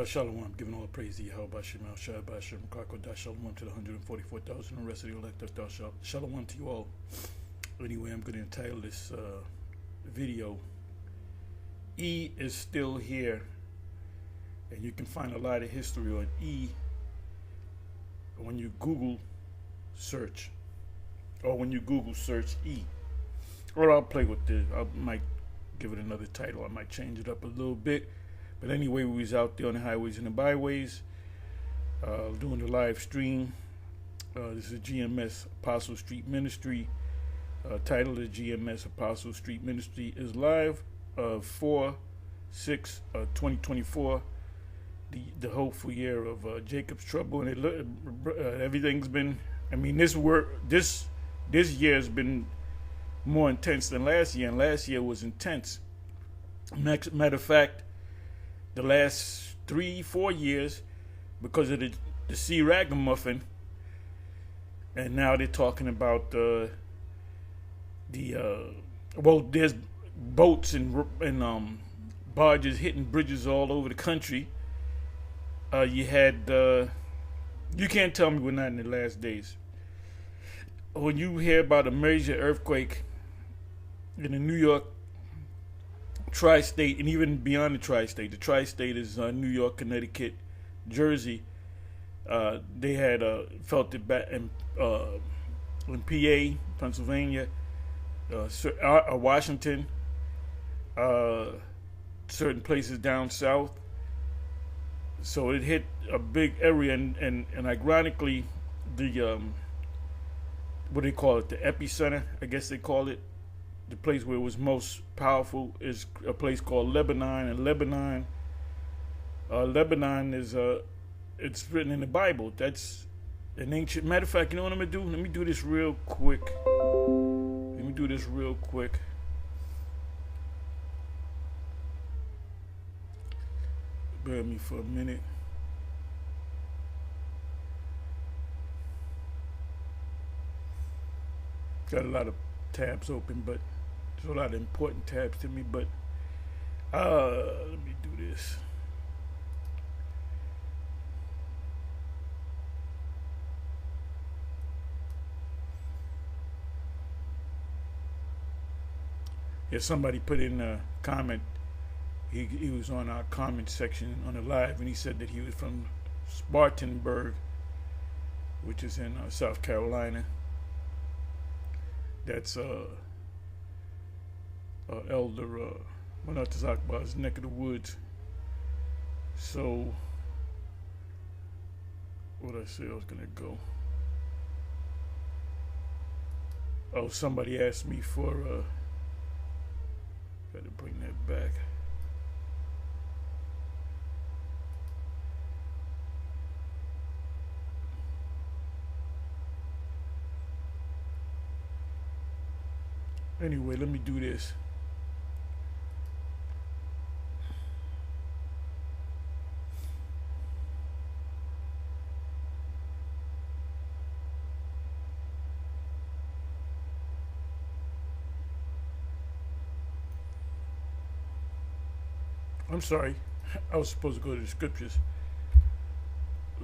Shalom, giving all praise to Yahawah, Sham, Qadash, Shalom to the 144,000 and the rest of the elect. Shalom to you all. Anyway, I'm going to entitle this video, E is Still Here. And you can find a lot of history on E when you Google search, or when you Google search E. Or I'll play with this. I might give it another title. I might change it up a little bit. But anyway, we was out there on the highways and the byways doing the live stream. This is GMS Apostle Street Ministry. Title of GMS Apostle Street Ministry is live 4/6/2024. The hopeful year of Jacob's trouble, and everything's been. I mean, this year has been more intense than last year, and last year was intense. Matter of fact, the last 3-4 years, because of the sea ragamuffin, and now they're talking about well, there's boats and barges hitting bridges all over the country. You had you can't tell me we're not in the last days. When you hear about a major earthquake in the New York tri-state, and even beyond the tri-state is New York, Connecticut, Jersey. They had felt it back in PA, Pennsylvania, Washington, certain places down south. So it hit a big area, and ironically, the what do they call it? The epicenter, I guess they call it. The place where it was most powerful is a place called Lebanon, and Lebanon is it's written in the Bible. That's an ancient. Matter of fact, you know what I'm gonna do? Let me do this real quick. Bear with me for a minute. Got a lot of tabs open, but there's a lot of important tabs to me. But let me do this. Yeah, somebody put in a comment. He was on our comment section on the live, and he said that he was from Spartanburg, which is in South Carolina. That's Elder Manatazakba's neck of the woods. So, what I say I was gonna go. Oh, somebody asked me for gotta bring that back. Anyway, let me do this. I'm sorry, I was supposed to go to the scriptures.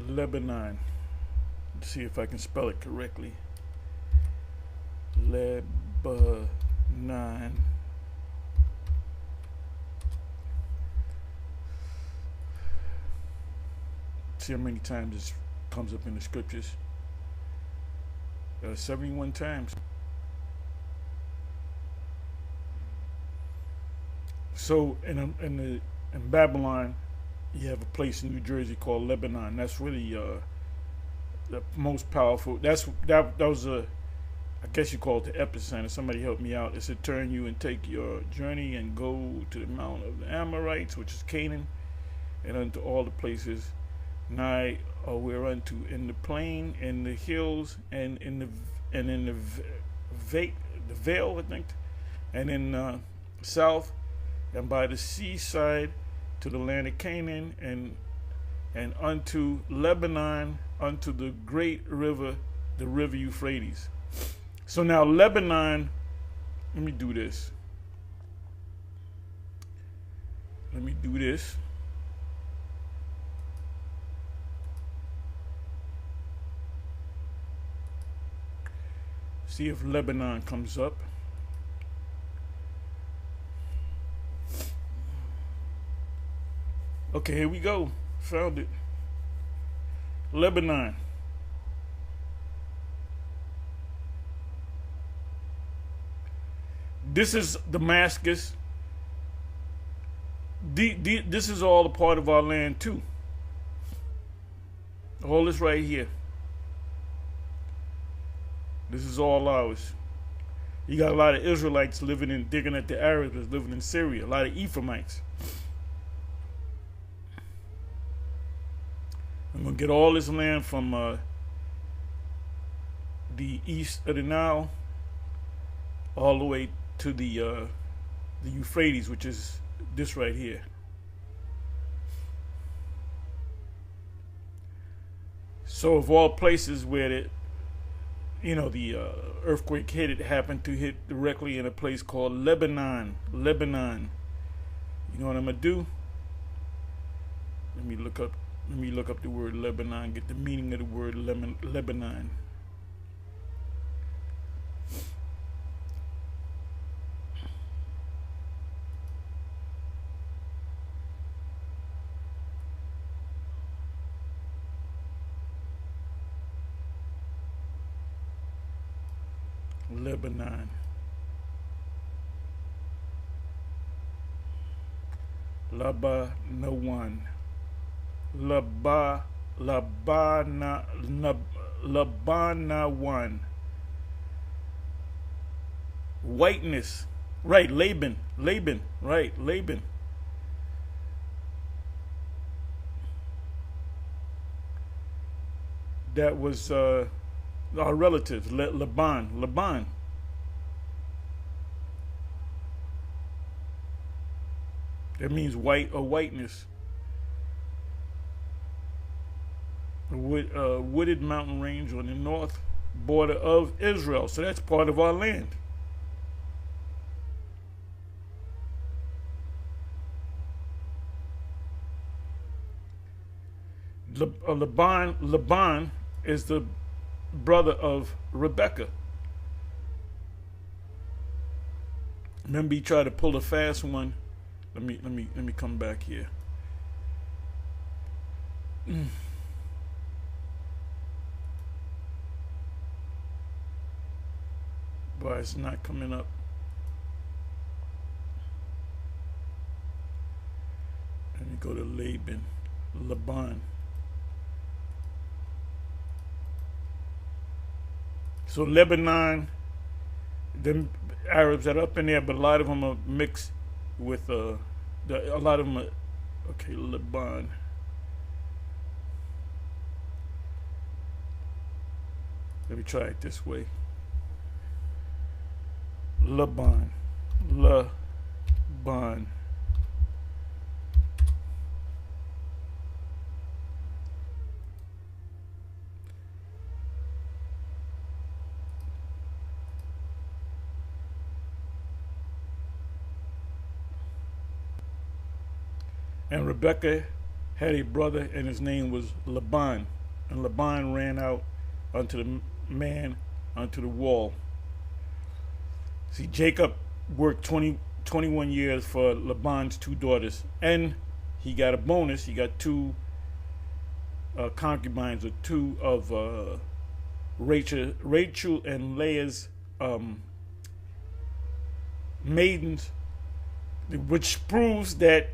Lebanon. Let's see if I can spell it correctly. Lebanon. See how many times this comes up in the scriptures. 71 times. So in Babylon, you have a place in New Jersey called Lebanon. That's really the most powerful. That was I guess you call it the epicenter. Somebody help me out. It said, turn you and take your journey and go to the Mount of the Amorites, which is Canaan, and unto all the places nigh whereunto in the plain, in the hills, and in the vale, I think, and in south, and by the seaside to the land of Canaan, and unto Lebanon, unto the great river, the river Euphrates. So now Lebanon, let me do this. See if Lebanon comes up. Okay, here we go. Found it. Lebanon. This is Damascus. This is all a part of our land too. All this right here. This is all ours. You got a lot of Israelites digging at the Arabs living in Syria. A lot of Ephraimites. I'm going to get all this land from the east of the Nile all the way to the Euphrates, which is this right here. So of all places where the earthquake hit, it happened to hit directly in a place called Lebanon. Lebanon. You know what I'm gonna do? Let me look up the word Lebanon, get the meaning of the word Lebanon. Lebanon. Labanawan. Labanawan. Whiteness. Right, Laban. Right, Laban. That was our relatives, Laban. That means white or whiteness. Wooded mountain range on the north border of Israel. So that's part of our land. Laban is the brother of Rebecca. Remember, he tried to pull a fast one. Let me come back here. But it's not coming up. Let me go to Laban. So Lebanon, the Arabs that are up in there, but a lot of them are mixed with a lot of them are, okay, Laban. Let me try it this way. Laban. And Rebecca had a brother, and his name was Laban. And Laban ran out unto the wall. See, Jacob worked 21 years for Laban's 2 daughters, and he got a bonus. He got 2 concubines, or 2 of Rachel and Leah's maidens, which proves that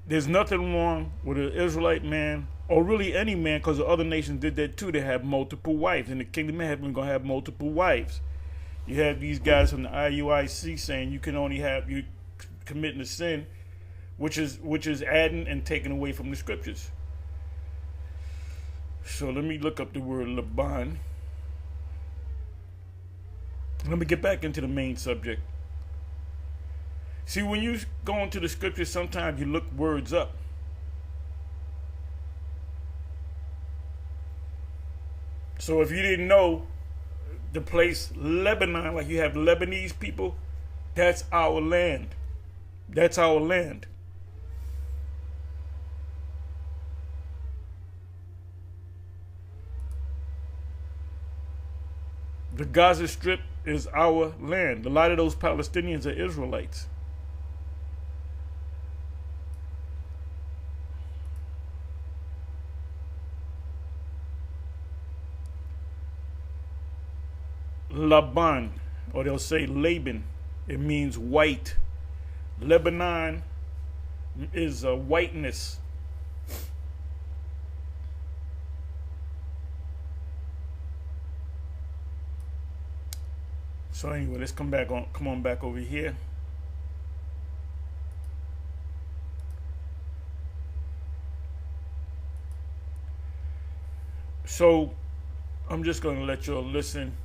there's nothing wrong with an Israelite man, or really any man, because the other nations did that too. They have multiple wives. In the kingdom of heaven, going to have multiple wives. You have these guys from the IUIC saying you can only have, you committing a sin, which is adding and taking away from the scriptures. So let me look up the word Laban. Let me get back into the main subject. See, when you go into the scriptures, sometimes you look words up. So if you didn't know the place Lebanon, like you have Lebanese people, that's our land. That's our land. The Gaza Strip is our land. A lot of those Palestinians are Israelites. Laban, or they'll say Laban, it means white. Lebanon is a whiteness. So anyway, let's come on back over here. So I'm just going to let y'all listen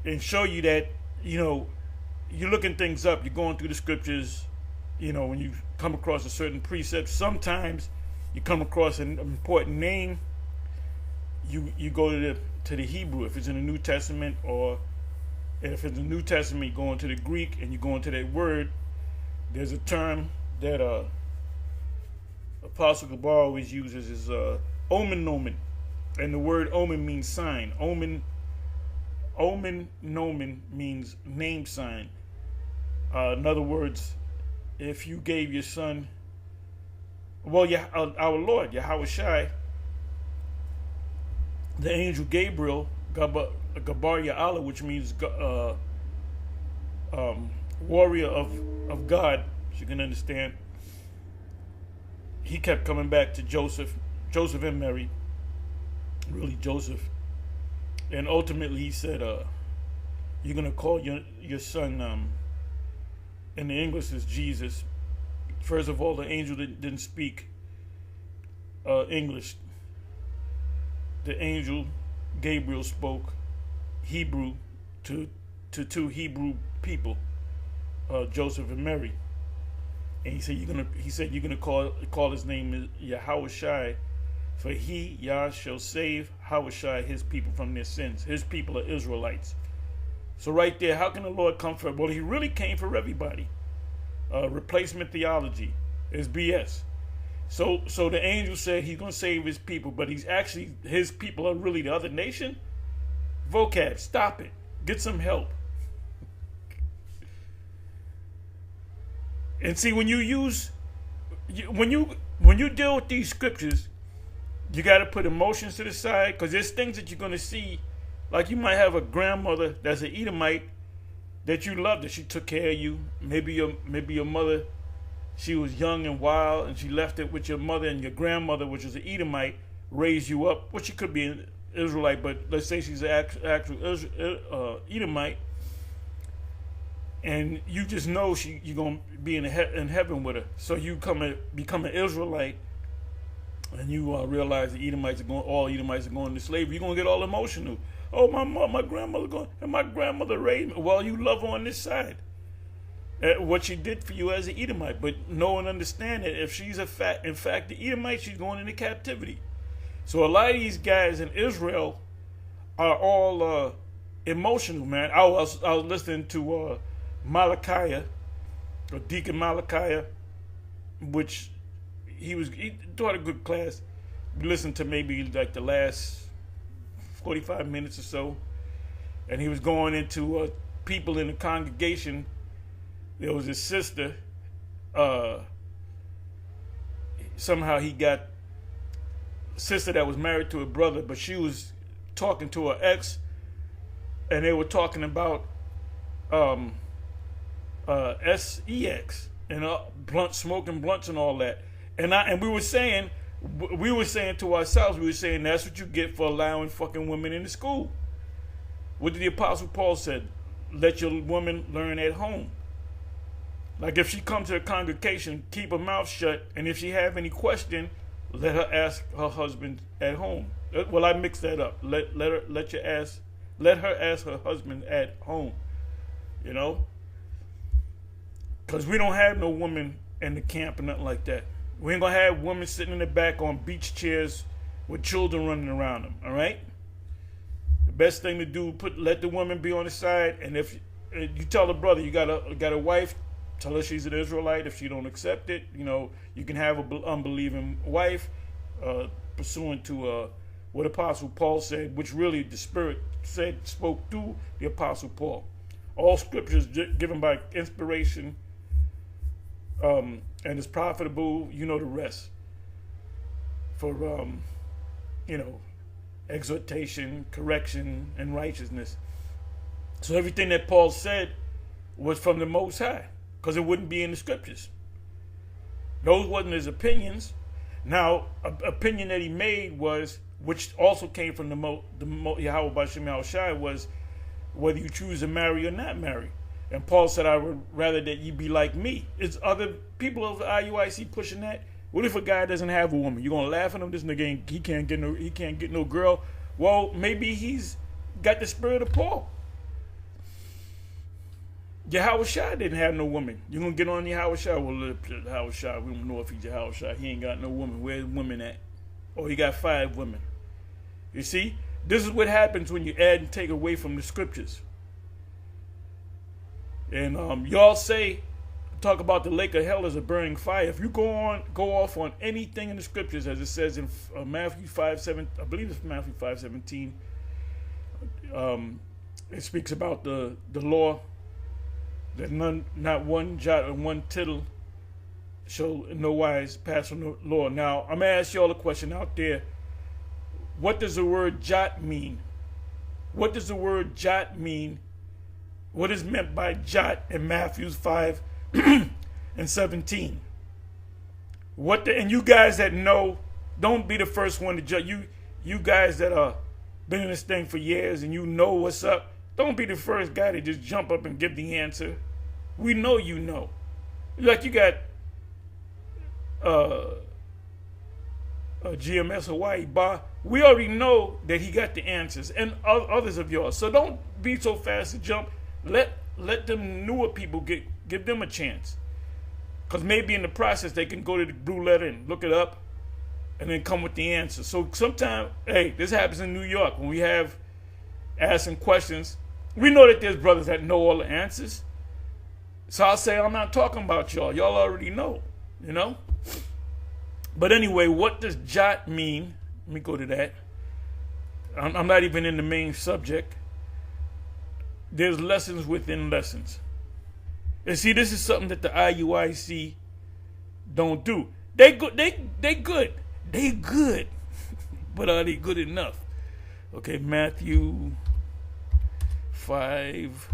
and show you that, you know, you're looking things up, you're going through the scriptures, you know, when you come across a certain precept, sometimes you come across an important name, you go to the Hebrew, if it's in the New Testament, or if it's in the New Testament, you go into the Greek and you go into that word. There's a term that Apostle Gabar always uses, is omen nomen. And the word omen means sign. Omen nomen means name sign. In other words, if you gave your son, well, our Lord, Yahawashi, the angel Gabriel, Gabar Ya'ala, which means warrior of God, as you can understand, he kept coming back to Joseph and Mary, really Joseph, and ultimately he said, you're going to call your son, in the English is Jesus. First of all, the angel didn't speak English. The angel Gabriel spoke Hebrew to two Hebrew people, Joseph and Mary, and he said you're gonna call his name Yahawashi, for he, Yah, shall save Hawashi, his people, from their sins. His people are Israelites. So right there, how can the Lord come for? Well, he really came for everybody. Replacement theology is BS. So the angel said he's going to save his people, but his people are really the other nation? Vocab, stop it. Get some help. And see, when you deal with these scriptures, you got to put emotions to the side, because there's things that you're going to see. Like, you might have a grandmother that's an Edomite that you loved, that she took care of you. Maybe your mother, she was young and wild, and she left it with your mother, and your grandmother, which is an Edomite, raised you up. Well, she could be an Israelite, but let's say she's an actual Edomite, and you just know you're going to be in heaven with her. So you become an Israelite, and you realize all Edomites are going to slavery. You're going to get all emotional. Oh, my grandmother going, and my grandmother raised me. Well, you love her on this side. What she did for you as an Edomite, but no one understands that if she's in fact the Edomite, she's going into captivity. So a lot of these guys in Israel are all emotional, man. I was listening to Malachi, or Deacon Malachi, which he taught a good class. We listened to maybe like the last 45 minutes or so, and he was going into people in the congregation. There was his sister. Somehow he got a sister that was married to a brother, but she was talking to her ex, and they were talking about sex and smoking blunts and all that. And we were saying to ourselves, that's what you get for allowing fucking women in the school. What did the Apostle Paul said? Let your woman learn at home. Like, if she comes to the congregation, keep her mouth shut, and if she have any question, let her ask her husband at home. Well, I mixed that up. Let her ask her husband at home. You know, because we don't have no woman in the camp or nothing like that. We ain't gonna have women sitting in the back on beach chairs with children running around them. All right. The best thing to do, let the woman be on the side, and if you tell the brother you got a wife, tell her she's an Israelite. If she don't accept it, you know, you can have an unbelieving wife, pursuant to what Apostle Paul said, which really the Spirit spoke through the Apostle Paul. All scriptures given by inspiration and is profitable, you know the rest, for exhortation, correction, and righteousness. So everything that Paul said was from the Most High, because it wouldn't be in the scriptures. Those wasn't his opinions. Now, an opinion that he made was, which also came from the Yahawashi, was whether you choose to marry or not marry. And Paul said, I would rather that you be like me. It's other people of the IUIC pushing that. What if a guy doesn't have a woman? You gonna laugh at him? This nigga he can't get no girl. Well, maybe he's got the spirit of Paul. Yahawashi didn't have no woman. You gonna get on Yahawashi? Well, Yahawashi, we don't know if he's Yahawashi. He ain't got no woman. Where's women at? Oh, he got 5 women. You see, this is what happens when you add and take away from the scriptures. And y'all talk about the lake of hell as a burning fire. If you go off on anything in the scriptures, as it says in Matthew 5:7, I believe it's Matthew 5:17. It speaks about the law, that not one jot or one tittle shall in no wise pass from the law. Now, I'm going to ask y'all a question out there. What does the word jot mean? What does the word jot mean? What is meant by jot in Matthew 5 and 17? And you guys that know, don't be the first one to judge. You guys that are been in this thing for years and you know what's up, don't be the first guy to just jump up and give the answer. We know you know. Like you got GMS Hawaii Bar. We already know that he got the answers, and others of y'all. So don't be so fast to jump. Let them newer people give them a chance, because maybe in the process they can go to the blue letter and look it up, and then come with the answer. So sometimes, hey, this happens in New York when we have asking questions. We know that there's brothers that know all the answers. So I'll say, I'm not talking about y'all. Y'all already know, you know? But anyway, what does jot mean? Let me go to that. I'm not even in the main subject. There's lessons within lessons. And see, this is something that the IUIC don't do. They good. They good. But are they good enough? Okay, Matthew 5.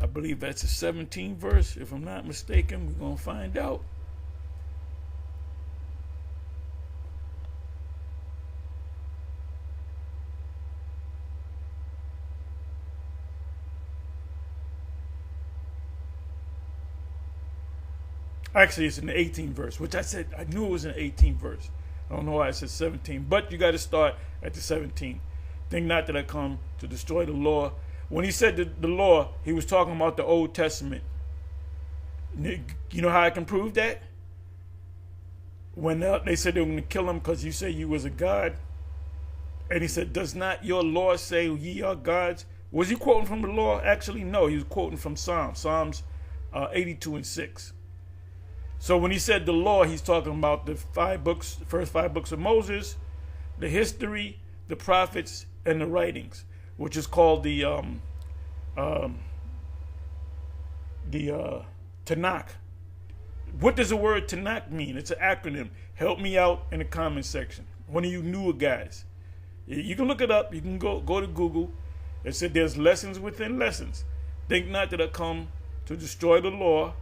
I believe that's the 17th verse. If I'm not mistaken, we're going to find out. Actually, it's in the 18th verse, which I said, I knew it was in the 18th verse. I don't know why I said 17, but you got to start at the 17th. Think not that I come to destroy the law. When he said the law, he was talking about the Old Testament. You know how I can prove that? When they said they were going to kill him because you say you was a god. And he said, does not your law say ye are gods? Was he quoting from the law? Actually, no. He was quoting from Psalms 82 and 6. So when he said the law, he's talking about the first 5 books of Moses, the history, the prophets, and the writings, which is called the Tanakh. What does the word Tanakh mean? It's an acronym. Help me out in the comment section. One of you newer guys. You can look it up. You can go to Google. It said there's lessons within lessons. Think not that I come to destroy the law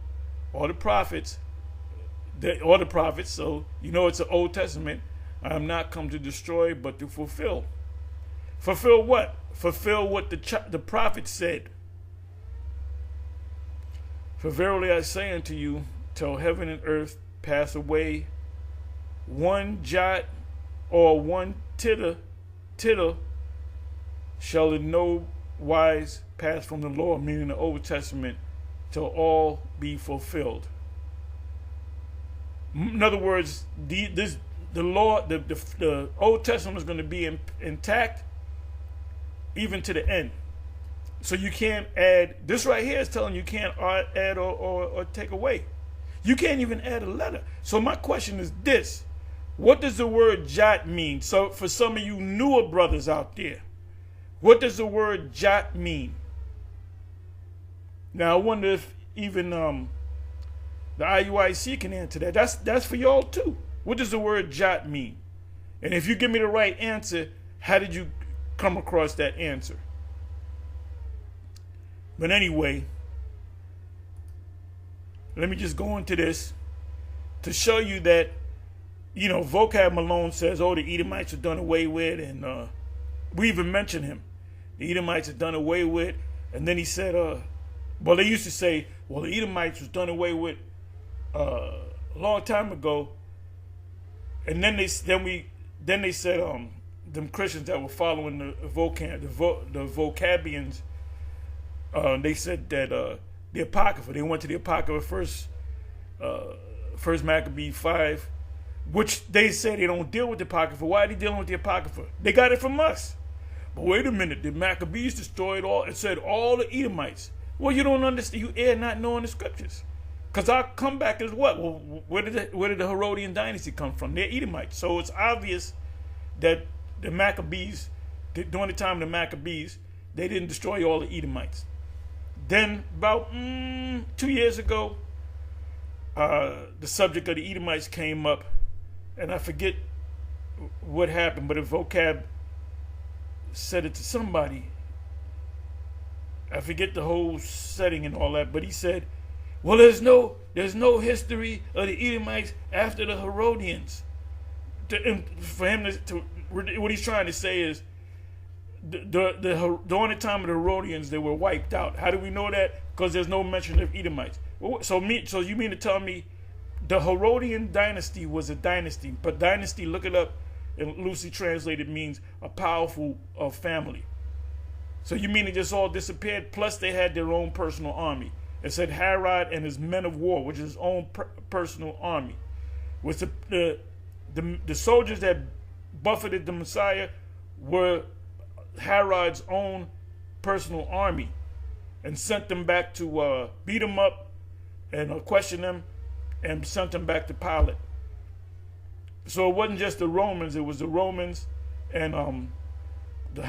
or the prophets. So you know it's the Old Testament. I am not come to destroy, but to fulfill. Fulfill what? Fulfill what the prophet said. For verily I say unto you, till heaven and earth pass away, one jot or one tittle shall in no wise pass from the law, meaning the Old Testament, till all be fulfilled. In other words, the law, the Old Testament is going to be intact even to the end. So you can't add. This right here is telling you can't add or take away. You can't even add a letter. So my question is this: What does the word jot mean? So for some of you newer brothers out there, what does the word jot mean? Now I wonder if even the IUIC can answer that. That's for y'all too. What does the word jot mean? And if you give me the right answer, how did you come across that answer? But anyway, let me just go into this to show you that, you know, Vocab Malone says, oh, the Edomites are done away with, and we even mentioned him. The Edomites are done away with, and then he said, well, they used to say, well, the Edomites was done away with a long time ago, and then they said, them Christians that were following the Vocabians, they said that the Apocrypha, they went to the Apocrypha first Maccabee 5, which they said they don't deal with the Apocrypha. Why are they dealing with the Apocrypha? They got it from us. But wait a minute, the Maccabees destroyed all, it said all the Edomites. Well, you don't understand, you err not knowing the scriptures. Because our comeback is what? Well, where did the Herodian dynasty come from? They're Edomites. So it's obvious that the Maccabees, during the time of the Maccabees, they didn't destroy all the Edomites. Then about 2 years ago, the subject of the Edomites came up, and I forget what happened, but a vocab said it to somebody. I forget the whole setting and all that, but he said, well, there's no history of the Edomites after the Herodians. For him to what he's trying to say is, during the time of the Herodians, they were wiped out. How do we know that? Because there's no mention of Edomites. So you mean to tell me the Herodian dynasty was a dynasty? But dynasty, look it up, and loosely translated means a powerful family. So you mean it just all disappeared? Plus they had their own personal army. It said Herod and his men of war, which is his own personal army. Was the soldiers that buffeted the Messiah were Herod's own personal army, and sent them back to beat them up and question them, and sent them back to Pilate. So it wasn't just the Romans; it was the Romans and the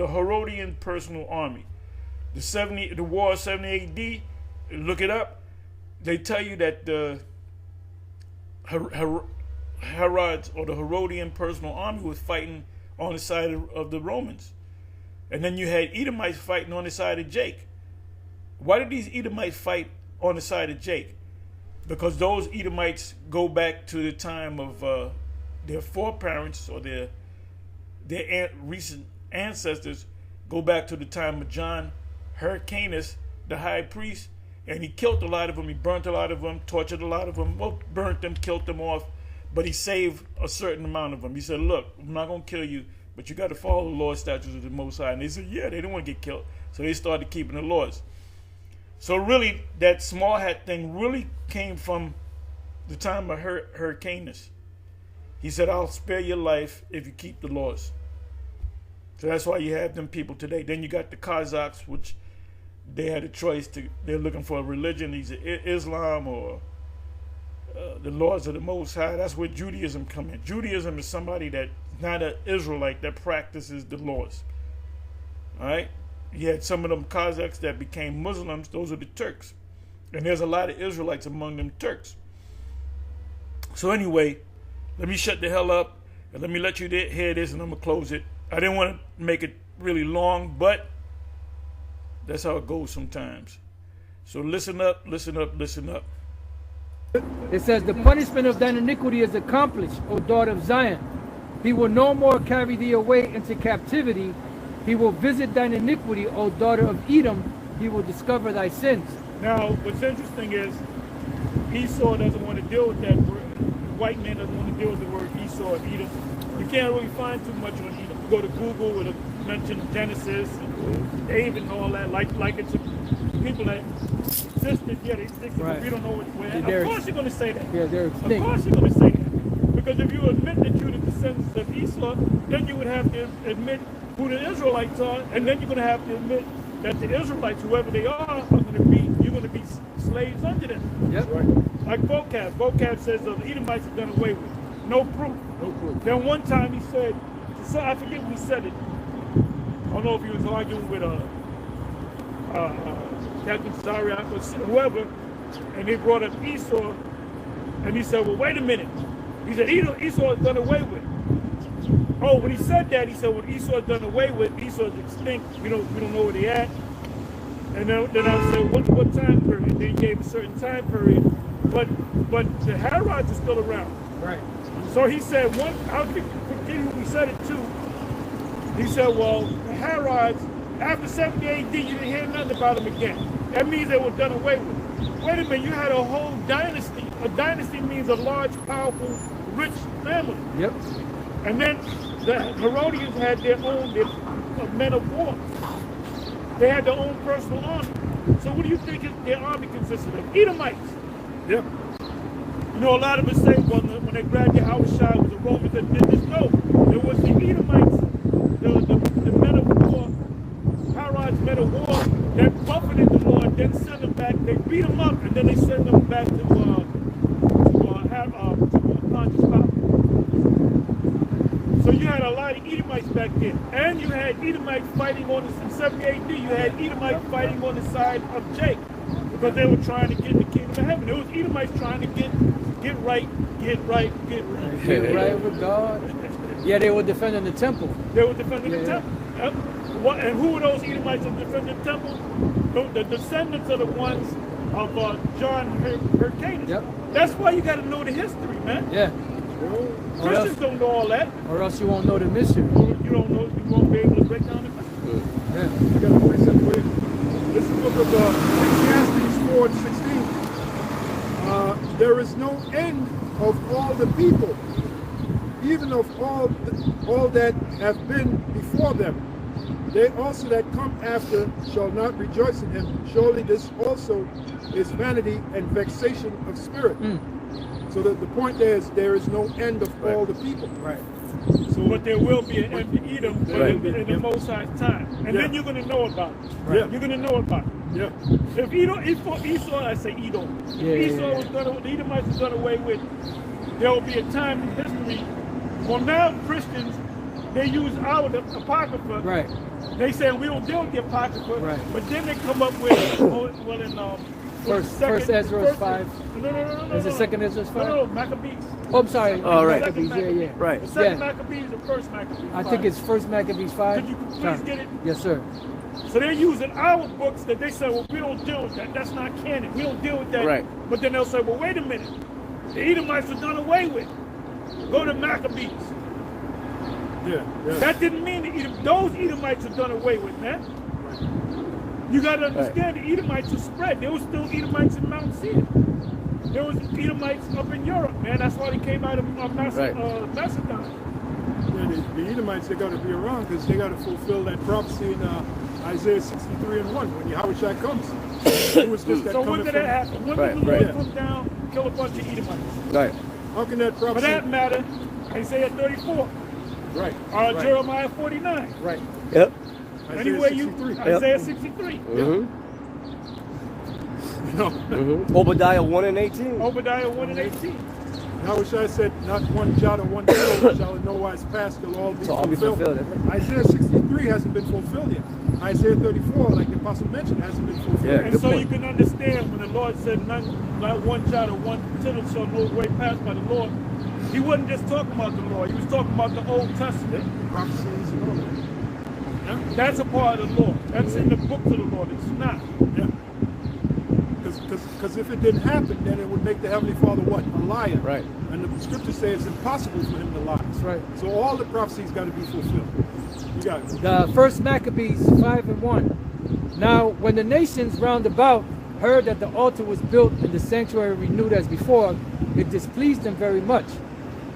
Herodian personal army. The war of 70 AD. Look it up. They tell you that the Herod's or the Herodian personal army was fighting on the side of the Romans. And then you had Edomites fighting on the side of Jake. Why did these Edomites fight on the side of Jake? Because those Edomites go back to the time of their foreparents, or their recent ancestors go back to the time of John Hyrcanus, the high priest, and he killed a lot of them. He burnt a lot of them, tortured a lot of them, well, burnt them, killed them off, but he saved a certain amount of them. He said, look, I'm not going to kill you, but you got to follow the law, statutes of the Most High. And they said, yeah, they didn't want to get killed. So they started keeping the laws. So really, that small hat thing really came from the time of Hyrcanus. He said, I'll spare your life if you keep the laws. So that's why you have them people today. Then you got the Kazakhs, which they had a choice they're looking for a religion, either Islam or the laws of the Most High. That's where Judaism come in. Judaism is somebody that's not an Israelite that practices the laws. All right? You had some of them Kazakhs that became Muslims. Those are the Turks. And there's a lot of Israelites among them Turks. So anyway, let me shut the hell up and let me let you hear this, and I'm going to close it. I didn't want to make it really long, but that's how it goes sometimes. So listen up, listen up, listen up. It says, the punishment of thine iniquity is accomplished, O daughter of Zion. He will no more carry thee away into captivity. He will visit thine iniquity, O daughter of Edom. He will discover thy sins. Now, what's interesting is Esau doesn't want to deal with that word. The white man doesn't want to deal with the word Esau and Edom. You can't really find too much on Edom. You go to Google, it'll mention Genesis and David and all that, like it's people that existed. Yeah, they existed, right. But we don't know where. Of course you're going to say that. Yeah, they're extinct. Of course you're going to say that. Because if you admit that you're the descendants of Esau, then you would have to admit who the Israelites are, and then you're going to have to admit that the Israelites, whoever they are going to be, you're going to be slaves under them. Yep. Right. like vocab says the Edomites are done away with. No proof. No proof. Then one time he said, so I forget when he said it. I don't know if he was arguing with Captain Zariak or whoever, and they brought up Esau, and he said, well, wait a minute. He said, Esau is done away with. Oh, when he said that, he said, when Esau is done away with, Esau is extinct. We don't know where they at. And then I said, what time period? They gave a certain time period. But the Herods are still around. Right. So he said, I forget who he said it to. He said, well, the Herods, after 70 AD, you didn't hear nothing about them again. That means they were done away with. Wait a minute, you had a whole dynasty. A dynasty means a large, powerful, rich family. Yep. And then the Herodians had their own men of war. They had their own personal army. So what do you think their army consisted of? Edomites. Yep. You know, a lot of us say when they grabbed Yahawashi, it was the Romans that did this. No, it was the Edomites, the men of war, Herod's men of war, that buffeted the Lord, then sent them back. They beat them up, and then they sent them back to Pontius Pilate. So you had a lot of Edomites back then. And you had Edomites fighting on the, in 70 AD, you had Edomites fighting on the side of Jacob. Because they were trying to get in the kingdom of heaven. It was Edomites trying to get right with God. Yeah, they were defending the temple. They were defending the temple. Yep. And who were those Edomites that defended the temple? The descendants are the ones of John Hyrcanus. Yep. That's why you got to know the history, man. Yeah. Christians don't know all that. Or else you won't know the mystery. You don't know. You won't be able to break down the mystery. Yeah. I got to point something with it. This is the book of Ecclesiastes 4:16. There is no end of all the people, even of all that have been before them. They also that come after shall not rejoice in him. Surely this also is vanity and vexation of spirit. So the point is, there is no end of all the people. Right. So, but there will be an end to Edom in the Most High's time. And then you're going to know about it. Right. You're going to know about it. Yeah. If Esau, I say Edom. If Esau was done, the Edomites was done away with, there will be a time in history. Well, now Christians, they use our Apocrypha. Right. They say we don't deal with the Apocrypha. Right. But then they come up with, First Ezra 5. No. Is it second Ezra 5? No, Maccabees. Oh, I'm sorry. Oh, right. Maccabees, yeah. Right. The second Maccabees, the first Maccabees. I think it's first Maccabees 5. Could you please get it? Yes, sir. So they're using our books that they say, well, we don't deal with that. That's not canon. We don't deal with that. Right. But then they'll say, well, wait a minute. The Edomites were done away with. Go to Maccabees. Yeah. That didn't mean those Edomites are done away with, man. You got to understand the Edomites are spread. There was still Edomites in Mount Seir. There was Edomites up in Europe, man. That's why they came out of Macedon. Yeah, the Edomites, they got to be around because they got to fulfill that prophecy in Isaiah 63:1 when Yahawashi comes. It was just that. So when did that happen? When did the Lord come down, kill a bunch of Edomites? Right. How can that prophecy? For that matter, Isaiah 34. Right. Jeremiah 49. Right. Yep. Anyway, Isaiah 63. Obadiah 1 and 18. Obadiah 1 and 18. Yahawashi said, not one jot or one tittle shall in no wise pass till all be fulfilled. Isaiah 63 hasn't been fulfilled yet. Isaiah 34, like the apostle mentioned, hasn't been fulfilled. Yeah, and so you can understand when the Lord said, not one jot or one tittle shall no way pass by the Lord. He wasn't just talking about the Lord. He was talking about the Old Testament. Prophecies and all that. That's a part of the Lord. That's in the book of the Lord. It's not. Because if it didn't happen, then it would make the Heavenly Father what? A liar. Right. And the scripture says it's impossible for him to lie. That's right. So all the prophecies got to be fulfilled. You got it. The first Maccabees 5:1. Now, when the nations round about heard that the altar was built and the sanctuary renewed as before, it displeased them very much.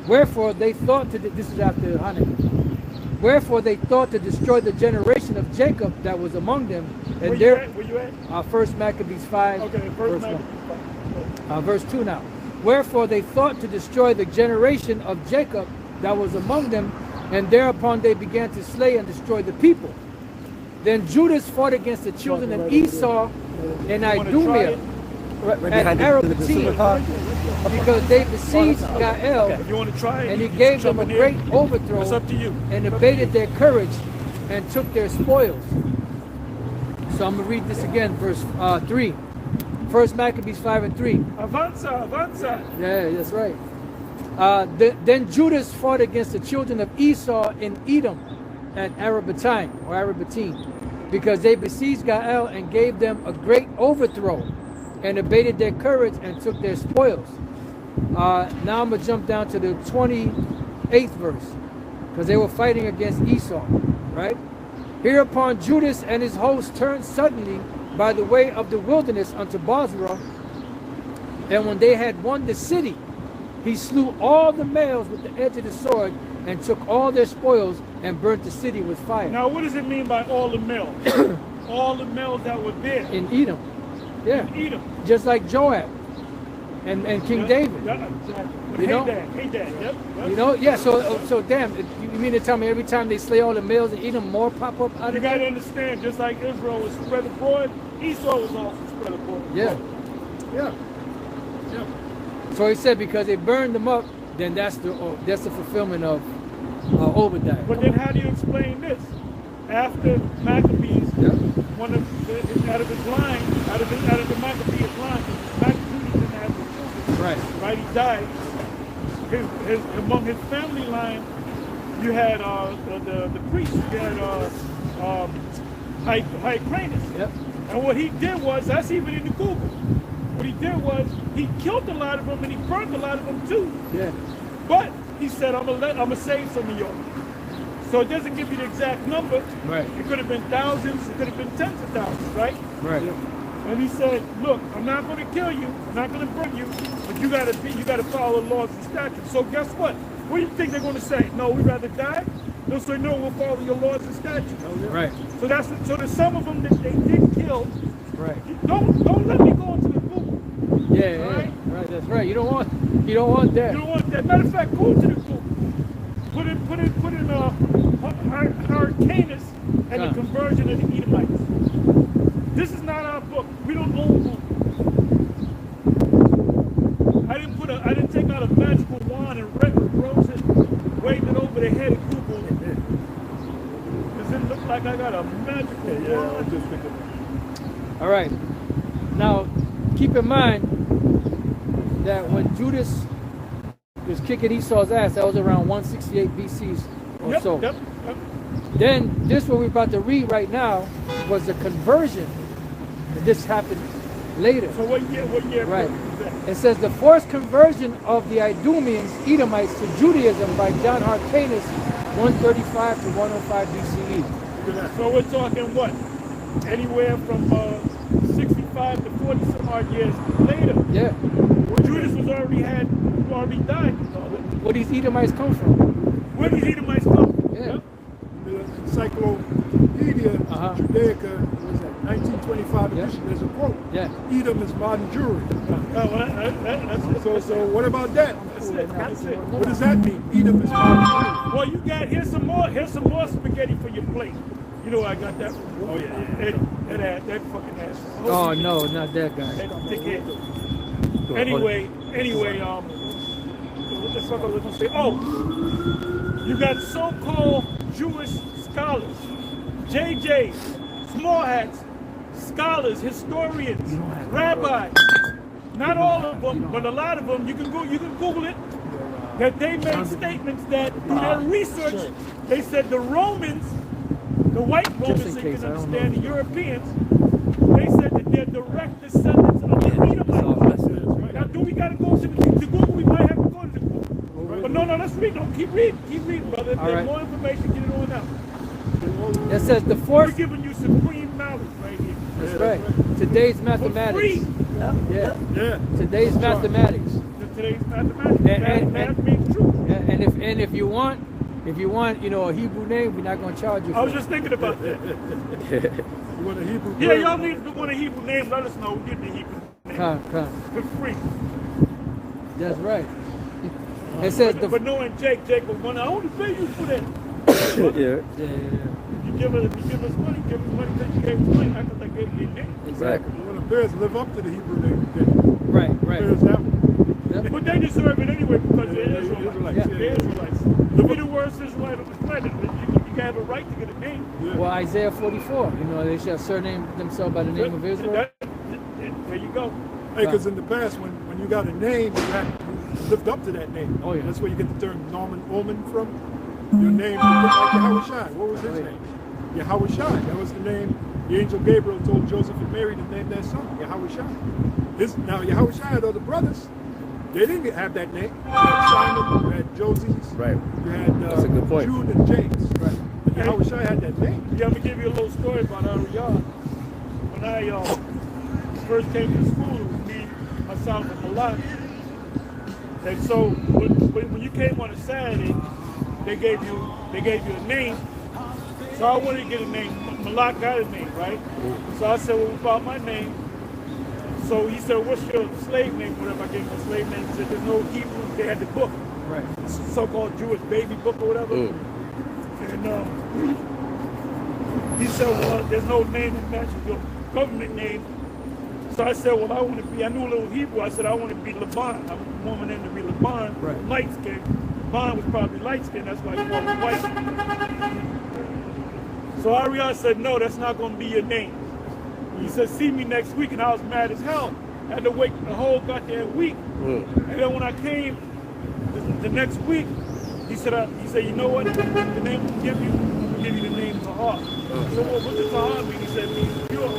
Wherefore they thought to, this is after Hanukkah. Wherefore they thought to destroy the generation of Jacob that was among them. And Where you at? First Maccabees 5, Okay, verse 1. Verse 2 now. Wherefore they thought to destroy the generation of Jacob that was among them, and thereupon they began to slay and destroy the people. Then Judas fought against the children of Esau and Idumea. at behind the Arabatine car. because they besieged Gael, If you want to try it, and he you can gave them jump a in great here. overthrow It's up to you. and abated their courage and took their spoils. So I'm going to read this again, verse 3. First Maccabees 5 and 3. Avanza, avanza. Yeah, that's right. Then Judas fought against the children of Esau in Edom at Arabatine, or Arabatine, because they besieged Gael and gave them a great overthrow and abated their courage and took their spoils. Now I'm going to jump down to the 28th verse, because they were fighting against Esau, right? Hereupon Judas and his host turned suddenly by the way of the wilderness unto Bozrah, and when they had won the city, he slew all the males with the edge of the sword and took all their spoils and burnt the city with fire. Now, what does it mean by all the males? All the males that were there. In Edom. Yeah. In Edom. Just like Joab and King David. Yeah. You know? Hey, Dad. Yep. You know? Yeah, so damn, you mean to tell me every time they slay all the males in Edom, more pop up out You of got to there? understand, just like Israel was spread abroad, Esau was also spread abroad. Yeah. Yeah. Yeah. So he said because they burned them up, then that's the fulfillment of Obadiah. But then how do you explain this? After Maccabees, one of out of his line, out of the Maccabees line, Maccabees didn't have the children. Right. Right, he died. Among his family line, you had the priest, you had Hypranus. Yep. And what he did was, that's even in the Google. What he did was, he killed a lot of them and he burned a lot of them too. Yeah. But he said, I'm gonna save some of y'all. So it doesn't give you the exact number. Right. It could have been thousands, it could have been tens of thousands, right? Right. And he said, look, I'm not going to kill you, I'm not going to burn you, but you got to follow the laws and statutes. So guess what? What do you think they're going to say? No, we'd rather die? They'll say, no, we'll follow your laws and statutes. Right. So there's some of them that they did kill. Right. Don't let me go into the Google. Yeah, Right? right. That's right. You don't want that. You don't want that. Matter of fact, go to the Google. Put in Hyrcanus and the conversion of the Edomites. This is not our book. We don't own Google. I didn't take out a magical wand and rose it, waved it over the head of Google. Does it look like I got a magical wand? Just thinking. All right. Now, keep in mind that when Judas was kicking Esau's ass, that was around 168 BC or so. Yep. Then this what we're about to read right now was the conversion. This happened later. So what year? Right. Was that? It says the forced conversion of the Idumeans, Edomites, to Judaism by John Hyrcanus, 135 to 105 BCE. So we're talking what? Anywhere from 65 to 40 some odd years later. Yeah. Judas was already died. Where these Edomites come from? Where did Edomites come from? Yeah. The Encyclopedia Judaica, what is that, 1925 edition, there's a quote. Yeah. Edom is modern Jewry. That's it. So what about that? That's it. What does that mean? Edom is modern Jewry. Well, you got here's some more spaghetti for your plate. You know I got that from. Oh yeah, that fucking ass. Oh no, not that guy. That dickhead. Anyway, what the fuck I was gonna say? Oh, you got so-called Jewish scholars, JJs, small hats, scholars, historians, rabbis. Not all of them, but a lot of them. You can Google it. That they made statements that through their research, they said the Romans, the white Romans, so you can understand the Europeans, they said that they're direct descendants of the Edomites. Now, do we got to go to Google? We might have to go to the Google. But no, let's read. No, keep reading, brother. If there's more information, get it on out. It says the We're forced. giving you supreme knowledge right here. That's right. Today's For mathematics. free. Yeah. Yeah. Today's mathematics. Today's mathematics. Math means truth. And if you want, a Hebrew name, we're not going to charge you for I was it. just thinking about that. You want a Hebrew Yeah, word? y'all need to want a Hebrew name. Let us know. We'll give you a Hebrew name. Come. For free. That's right. It says the. But knowing Jake will want to only pay you for that. Yeah. If you give us money, give us money because you gave us money. I thought I gave you a name. Exactly. You want a Bears live up to the Hebrew name. Then. Right, right. Bears that one. Yep. But they deserve it anyway because they're Israelites. Yeah. They're Israelites. Look at the worst Israelite on the planet. You have a right to get a name. Yeah. Well, Isaiah 44, you know, they shall surname themselves by the name of Israel. There you go. Hey, because in the past, when you got a name, you lived up to that name. Oh, yeah. That's where you get the term Norman Omen from. Your name, like Yahawashi. What was his name? Yahawashi. That was the name the angel Gabriel told Joseph and Mary to name their son, Yahawashi. Now, Yahawashi had other brothers. They didn't have that name. You had Simon, you had Joseph, Right. you had That's a good point. Jude and James. Right. But Yahawashi had that name. Yeah, I'm going to give you a little story about Ariah. When I first came to school, it was me, myself, and Malak. And so when you came on a Saturday, they gave you a name. So I wanted to get a name. Malak got a name, right? So I said, well, about my name. So he said, what's your slave name? Whatever, I gave him a slave name. He said, there's no Hebrew. They had the book. Right. So-called Jewish baby book or whatever. And he said, well, there's no name that matches your government name. So I said, well, I knew a little Hebrew. I said, I want to be Laban. I'm a woman named to be Laban, Right. light skin. Laban was probably light skin, that's why he called me white. So Ariah said, no, that's not going to be your name. He said, see me next week, and I was mad as hell. I had to wait the whole goddamn week. And then when I came the next week, he said, you know what? The name I'm give you the name Tahar. So what does Tahar mean? He said, it means pure.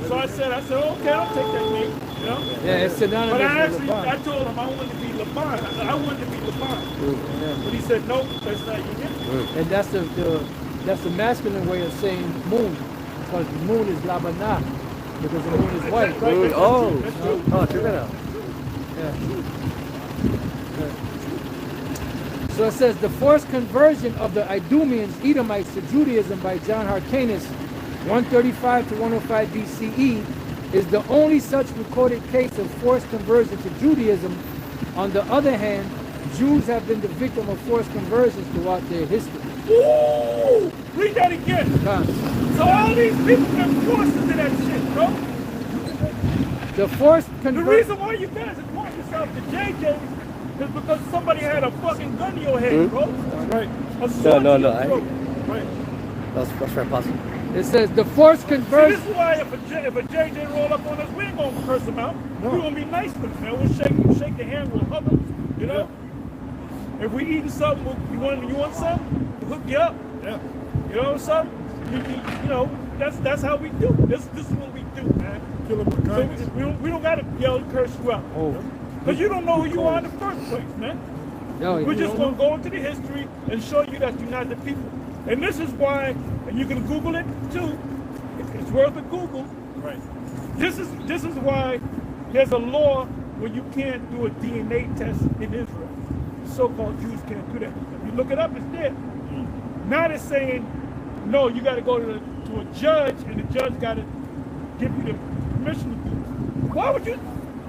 So I said, okay, I'll take that name. You know? Yeah, it's synonymous But with I Laban. told him I wanted to be Laban. I said, I wanted to be Laban. But he said, no, that's not your name. And that's the masculine way of saying moon, because the moon is Labanah, because the moon is white. Right, Oh, that's true. check that out. Yeah. So it says the forced conversion of the Idumeans, Edomites to Judaism by John Hyrcanus, 135 to 105 BCE, is the only such recorded case of forced conversion to Judaism. On the other hand, Jews have been the victim of forced conversions throughout their history. Ooh! Read that again. So all these people get forced into that shit, bro. The forced The conversion. reason why you guys are calling yourself the JJ is because somebody had a fucking gun to your head, bro. Right. A sword No, to your throat. Right. That's very possible. It says the forced See, conversion. this is why if a JJ roll up on us, we ain't gonna curse him out. No. We're gonna be nice to him, man. We'll shake the hand, we'll hug him, you know? If we eating something, you want something? We'll hook you up. Yeah. You know something? You know, that's how we do. This is what we do, man. Kill him with So kindness. we don't gotta yell and curse you out. Oh. Because you don't know who you are in the first place, man. No, We're you just don't going to go into the history and show you that you're not the people. And this is why, and you can Google it too. It's worth a Google. Right. This is why there's a law where you can't do a DNA test in Israel. So-called Jews can't do that. If you look it up, it's there. Now they're saying, no, you got to go to a judge, and the judge got to give you the permission to do it.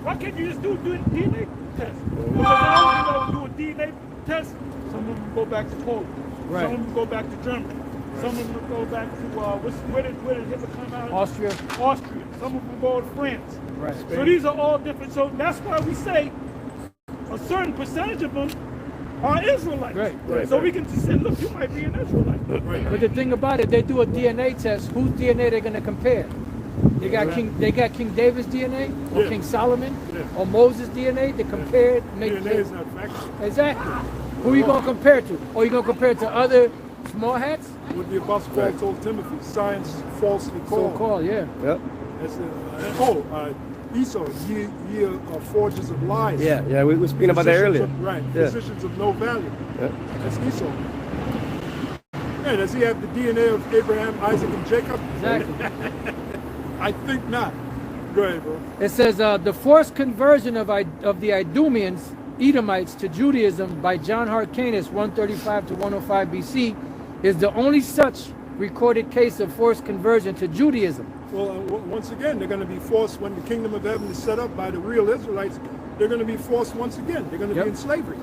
Why can't you just do a DNA test? Because those who do a DNA test, some of them go back to Poland. Right. Some of them go back to Germany. Some of them go back to, where did Hitler come out? Austria. Austria. Some of them go to France. Right. So these are all different. So that's why we say a certain percentage of them are Israelites. Right. So we can just say, look, you might be an Israelite. Right. But the thing about it, they do a DNA test. Whose DNA they're gonna compare? They got King David's DNA, or Yeah. King Solomon, Yeah. or Moses' DNA. They compare it, make DNA is not factual. exactly. Who you gonna compare to? Or you gonna compare it to other small hats? What the Apostle Paul told Timothy, science falsely So called. called, yeah. Yep. That's Esau, ye are forgers of lies. Yeah, we were speaking about that Physicians earlier. Right, Yeah. physicians of no value. Yeah. That's Esau. Yeah, does he have the DNA of Abraham, Isaac, and Jacob? Exactly. I think not. Go ahead, bro. It says the forced conversion of the Idumeans, Edomites, to Judaism by John Hyrcanus, 135 to 105 BC, is the only such recorded case of forced conversion to Judaism. Well, once again, they're going to be forced when the kingdom of heaven is set up by the real Israelites. They're going to be forced once again. They're going to be in slavery,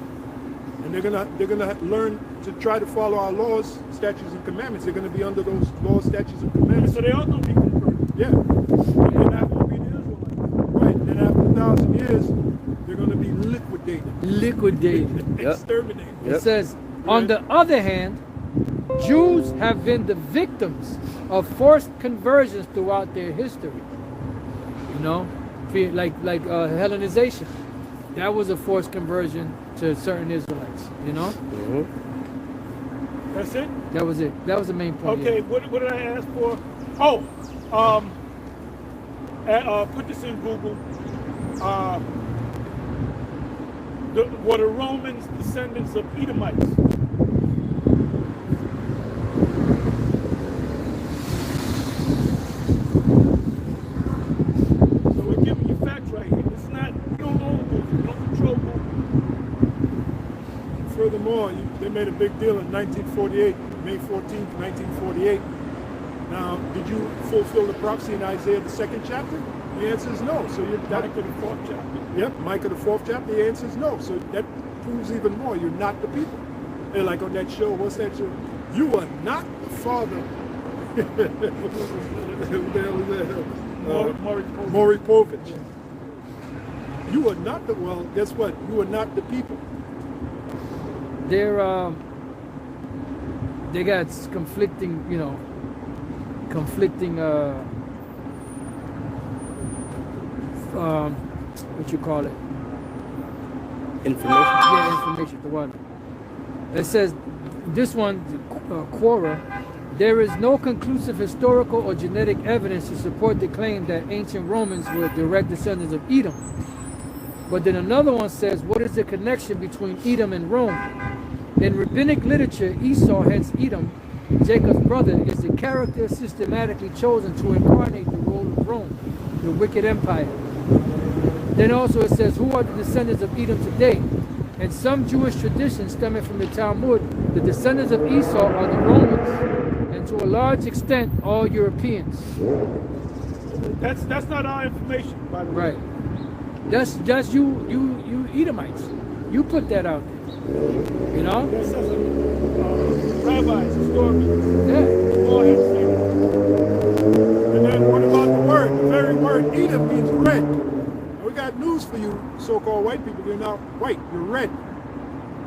and they're going to learn to try to follow our laws, statutes, and commandments. They're going to be under those laws, statutes, and commandments. So they are going to be converted. Yeah. And 2,000 years, they're going to be liquidated. Liquidated. Yep. Exterminated. It says, on the other hand, Jews have been the victims of forced conversions throughout their history. You know, like Hellenization. That was a forced conversion to certain Israelites. You know. That's it? That was it. That was the main point. Okay, yeah. what did I ask for? Put this in Google. Were the Romans descendants of Edomites? So we're giving you facts right here. It's not, you don't know Google, you don't control Google. Furthermore, they made a big deal in 1948, May 14th, 1948. Now, did you fulfill the prophecy in Isaiah, the 2nd chapter? The answer is no. So you're Micah, the 4th chapter. Yep, Micah, the 4th chapter. The answer is no. So that proves even more. You're not the people. And like on that show, what's that show? You are not the father. Maury Povich. You are not the, well, guess what? You are not the people. They got conflicting, you know, what you call it? Information. Yeah, information. The one. It says, this one, Quora, there is no conclusive historical or genetic evidence to support the claim that ancient Romans were direct descendants of Edom. But then another one says, what is the connection between Edom and Rome? In rabbinic literature, Esau, hence Edom, Jacob's brother, is the character systematically chosen to incarnate the role of Rome, the wicked empire. Then also it says, who are the descendants of Edom today? In some Jewish traditions stemming from the Talmud, the descendants of Esau are the Romans, and to a large extent, all Europeans. That's not our information, by the way. Right. That's just you Edomites. You put that out there. You know? That says rabbis, historians. Yeah. Go ahead, say And then what about the word? The very word Edom means red. Now we got news for you, so-called white people. You're not white, you're red.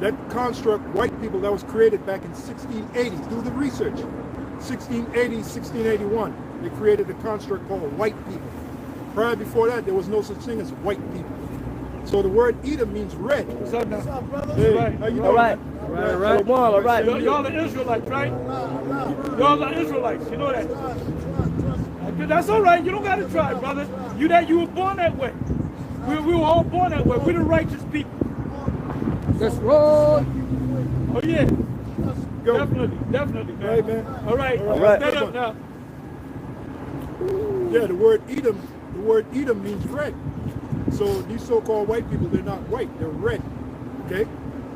That construct, white people, that was created back in 1680. Do the research. 1680, 1681. They created a construct called white people. Prior before that, there was no such thing as white people. So the word Edom means red. What's up now? Hey, Right. how you All doing? right. Right. All right. Y'all are Israelites, right? Y'all are Israelites, you know that. That's all right, you don't got to try, brother. You were born that way. We were all born that way. We're the righteous people. Let's roll. Oh yeah. Go. Definitely, man. Right, man. All right. right. Stand up now. Yeah, the word Edom means red. So these so-called white people, they're not white, they're red. Okay?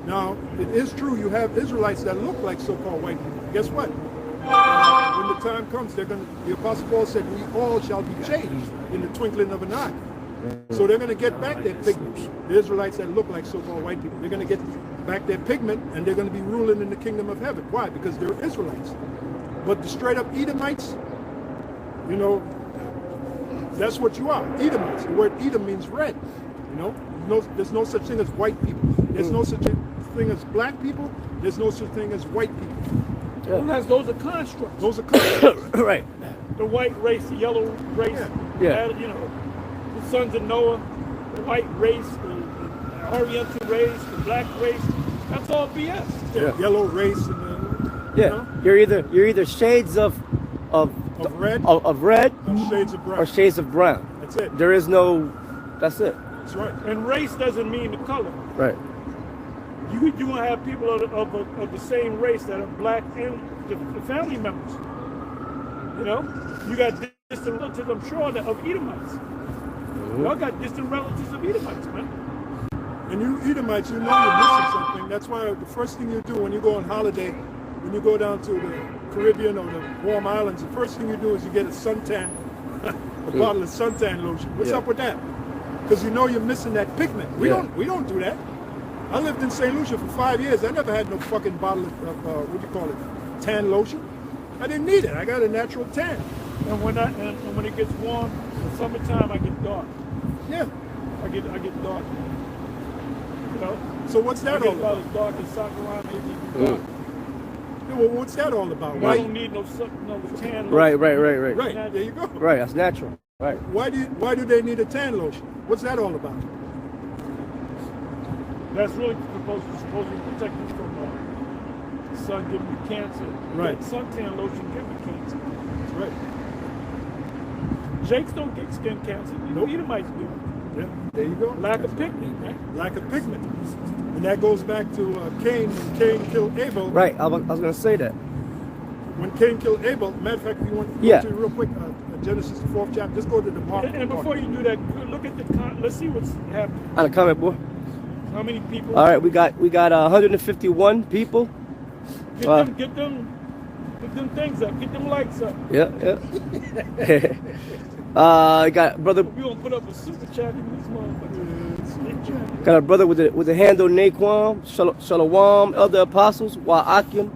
Now, it is true you have Israelites that look like so-called white people. Guess what? When the time comes, the Apostle Paul said, we all shall be changed in the twinkling of an eye. So they're going to get back their pigment. The Israelites that look like so-called white people, they're going to get back their pigment and they're going to be ruling in the kingdom of heaven. Why? Because they're Israelites. But the straight up Edomites, you know, that's what you are, Edomites. The word Edom means red. You know, there's no such thing as white people. There's no such thing as black people. There's no such thing as white people. Those are constructs. Those are constructs. Right. The white race, the yellow race, Yeah. you know, the sons of Noah, the white race, the Oriental race, the black race. That's all BS. Yeah. Yellow race and Yeah. you know, You're either shades of red of red or shades of brown. or shades of brown. That's it. There is no. That's it. That's right. And race doesn't mean the color. Right. You want to have people of the same race that are black and the family members. You know, you got distant relatives, I'm sure, of Edomites. Y'all got distant relatives of Edomites, man. And you Edomites, you know you're missing something. That's why the first thing you do when you go on holiday, when you go down to the Caribbean or the warm islands, the first thing you do is you get a suntan, a bottle of suntan lotion. What's up with that? Because you know you're missing that pigment. We don't do that. I lived in St. Lucia for 5 years. I never had no fucking bottle of what do you call it, tan lotion. I didn't need it. I got a natural tan. And when it gets warm, in the summertime, I get dark. Yeah. I get dark. You know? So what's that all about? about? As dark as Sakura, maybe. Yeah, well, what's that all about? I Why? don't need no tan. Right. Right, there you go. Right, that's natural. Right. Why do they need a tan lotion? What's that all about? That's really supposed to protect you from the sun giving you cancer. Right. That suntan lotion give you cancer. That's right. Jakes don't get skin cancer. Nope. Edomites do. Yeah, there you go. Lack of pigment, right? Lack of pigment. And that goes back to Cain. When Cain killed Abel. Right, I was going to say that. When Cain killed Abel, matter of fact, if you want to Yeah. go to real quick, Genesis the 4th chapter, just go to the mark. And before you do that, look at let's see what's happening. On the comment board. How many people? All right, we got 151 people. Get them things up. Get them likes up. Yeah. I got brother. We gonna put up a super chat in this motherfucker. Got a brother with the handle Naquam, Shalom, Elder Apostles, Wa'akim,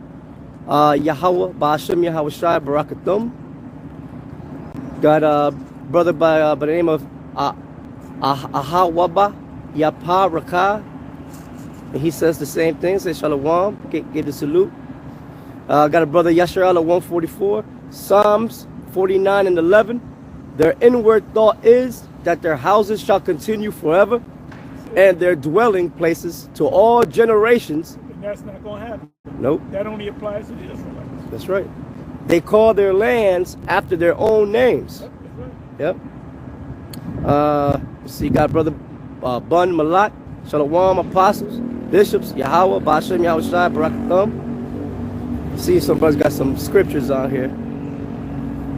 Yahawah, Ba'ashem Yahawashi, Barakatum. Got a brother by the name of Ahawah, Yahawadah, and he says the same thing. Says Shalom, gave the salute. Got a brother Yasharala 144, Psalms 49 and 11. Their inward thought is that their houses shall continue forever, and their dwelling places to all generations. And that's not going to happen. Nope. That only applies to the Israelites. That's right. They call their lands after their own names. That's right. Yep. See, got brother Bun Malak, Shalom, Apostles, Bishops, Yahawah, Ba'ashem Yahawashi, Barakatum. See, some brothers got some scriptures on here.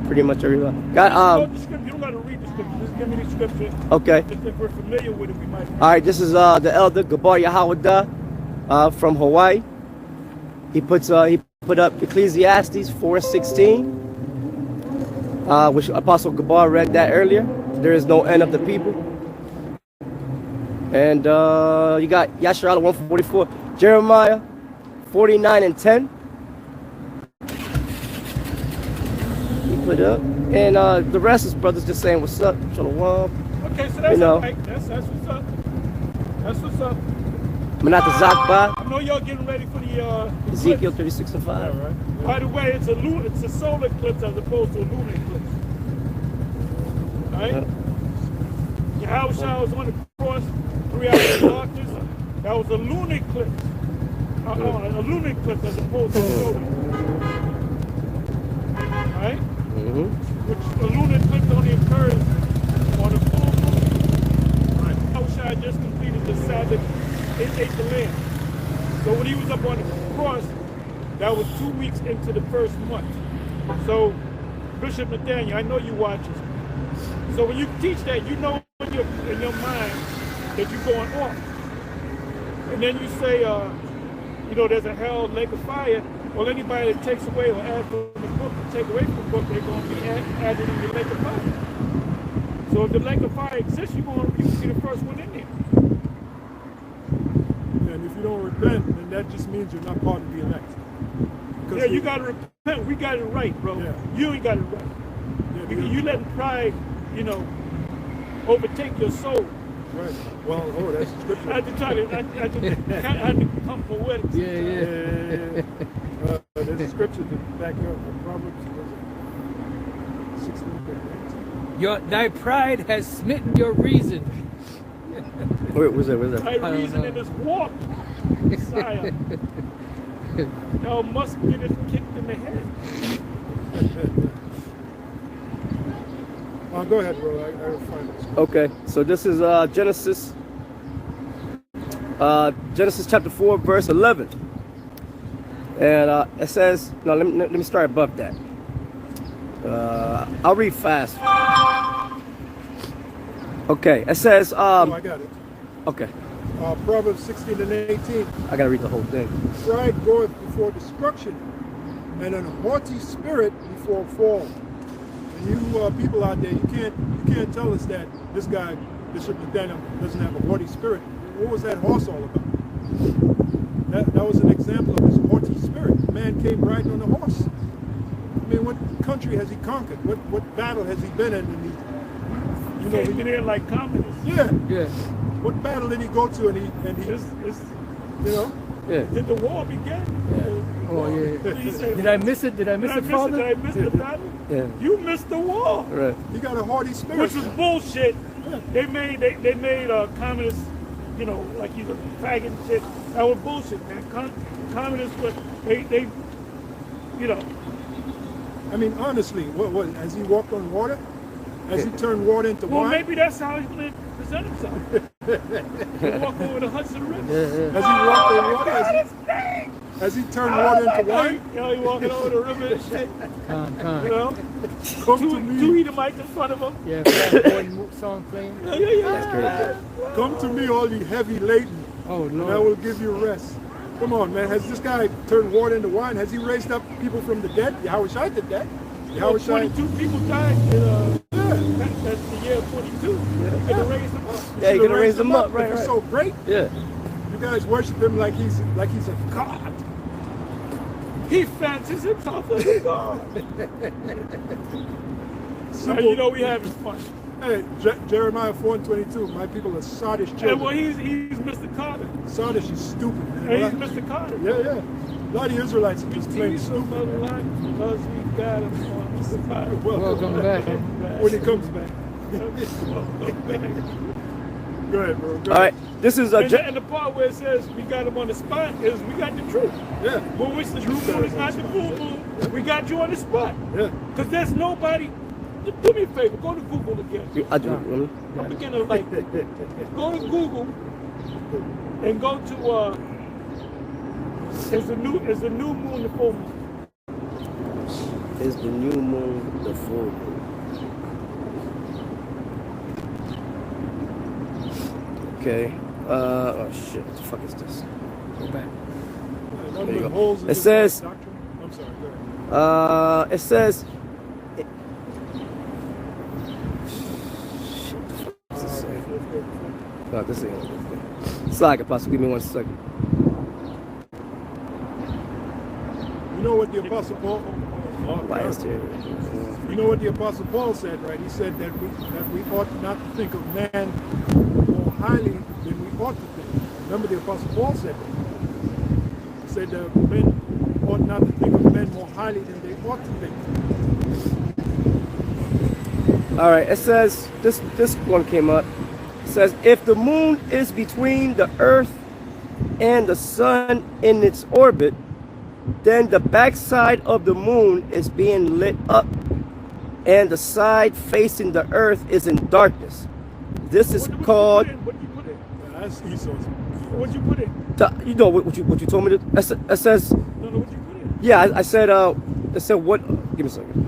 Pretty much everything. Got You don't got to read the scripture. Just give me the scripture. Okay. If we're familiar with it, we might. All right, this is the elder Gabar Yahawadah from Hawaii. He put up Ecclesiastes 4:16, which Apostle Gabar read that earlier. There is no end of the people. And you got Yasharala 144, Jeremiah 49 and 10. He put up, and the rest is brothers just saying what's up, Shalom. Okay, so that's all right. That's what's up. That's what's up. Manata Zakba, I know y'all getting ready for the Ezekiel eclipse. 36 and 5. Right. By the way, it's a solar eclipse as opposed to a lunar eclipse. All right? Yahawashi was on the cross, 3 hours of darkness. That was a lunar eclipse. A lunar eclipse as opposed to a solar. All right? Which a lunar eclipse only occurs on a full moon. Right. Yahawashi just completed the Sabbath. It ate the lamb. So when he was up on the cross, that was 2 weeks into the first month. So, Bishop Nathaniel, I know you watch it. So when you teach that, you know in your mind that you're going off. And then you say, there's a hell, lake of fire. Well, anybody that takes away or adds from the book, or take away from the book, they're going to be added in the lake of fire. So if the lake of fire exists, you will be the first one in there. And if you don't repent, then that just means you're not part of the elect. Yeah, you got to repent. We got it right, bro. Yeah. You ain't got it right. Yeah, You letting pride, overtake your soul. Right. Well, that's scripture. I had to try to, I had to become poetic. Yeah. There's a scripture to back up Proverbs 16. Thy pride has smitten your reason. Where's that? Thy reason in this walk, Messiah. Thou must get it kicked in the head. Go ahead, bro. I'll find this. Okay, so this is Genesis chapter 4, verse 11. And it says, let me start above that. I'll read fast. Okay, it says, I got it. Okay, Proverbs 16 and 18. I gotta read the whole thing. Pride goeth before destruction, and an haughty spirit before fall. And you people out there, you can't tell us that this guy, Bishop Nathaniel, doesn't have a haughty spirit. What was that horse all about? That was an example of his haughty spirit. The man came riding on a horse. I mean, what country has he conquered? What battle has he been in? And You know, we didn't like communists. Yeah. Yeah. What battle did he go to? And he It's, you know. Yeah. did the war begin? Oh yeah. He said, Did I miss it? Did I miss it, Father? Did I miss the battle? Yeah. You missed the war. Right. He got a hardy spirit. Which was bullshit. They made communists, you know, like he's a faggot and shit. That was bullshit, man. Communists, but they, you know. I mean, honestly, what has he walked on water? Has he turned water into Well, wine? maybe that's how he's going to present himself. He'll walk over the Hudson River. Has he walked on water? Has he turned water into wine? You know, he walking over the river and shit. Con. You know? Come to Two me. Edomites in front of him. Yeah, important song playing. Yeah. Come to me, all you heavy laden, Oh and I Lord. will give you rest. Come on, man. Has this guy turned water into wine? Has he raised up people from the dead? Yahawashi did that. Well, Yahawashi. 22 people died in that's the year 42. He could have raised them up. Yeah, you could have raised them up, If right? he's Right. so great. Yeah. You guys worship him like he's a god. He fancies himself as a god. Simple. You know we having fun. Hey, Jeremiah 4:22. My people are sottish And children. well, he's Mr. Carter. Sottish is stupid, man. And he's Mr. Carter. Yeah. A lot of Israelites are just plain He's so stupid. because we got him on Mr. Carter. Welcome back. When he comes back. Go ahead, bro. Go All ahead. right. This is a. And the part where it says we got him on the spot is we got the truth. Yeah. When which the true moon is not the full moon, we got you on the spot. Yeah. Because there's nobody. Do me a favor, go to Google again. I do. I'm beginning to like go to Google and go to is the new moon the full moon? Is the new moon the full moon? Okay. Oh shit. What the fuck is this? Go back. There you go. Holes in It this says- doctrine. I'm sorry. Go ahead. It says. God, this ain't. Slide, Apostle. Give me 1 second. You know what the Apostle Paul? Last year. You know what the Apostle Paul said, right? He said that we ought not to think of man more highly than we ought to think. Remember, the Apostle Paul said that. He said that men ought not to think of men more highly than they ought to think. All right. It says this one came up. It says if the moon is between the Earth and the sun in its orbit, then the backside of the moon is being lit up, and the side facing the Earth is in darkness. This is called. What did you put in? That's Esau's. What you put in? You know what you told me to. It says. No, what you put in? Yeah, I said. I said what? Give me a second.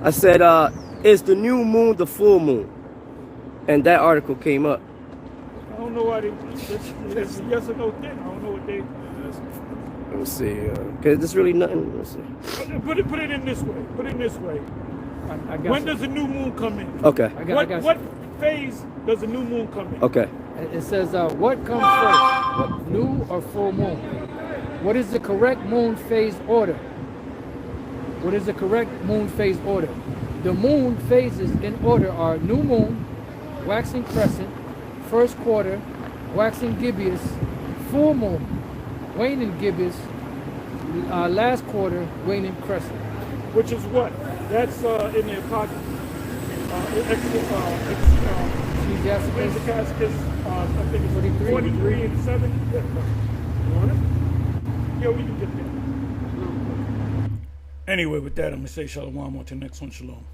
I said, is the new moon the full moon? And that article came up. I don't know why it's a yes or no thing. I don't know what they. Let me see. Cause there's really nothing. Let's see. Put it in this way. Put it in this way. I got When some. does the new moon come in? Okay. I got What phase does the new moon come in? Okay. It says, what comes first, what, new or full moon? What is the correct moon phase order? What is the correct moon phase order? The moon phases in order are new moon, waxing crescent, first quarter, waxing gibbous, full moon, waning gibbous, last quarter, waning crescent. Which is what? That's in the Apocrypha. Where's the Ecclesiastes? I think it's 43 and 7. You want it? Yeah, we can get there. Anyway, with that, I'm going to say shalom on to the next one. Shalom.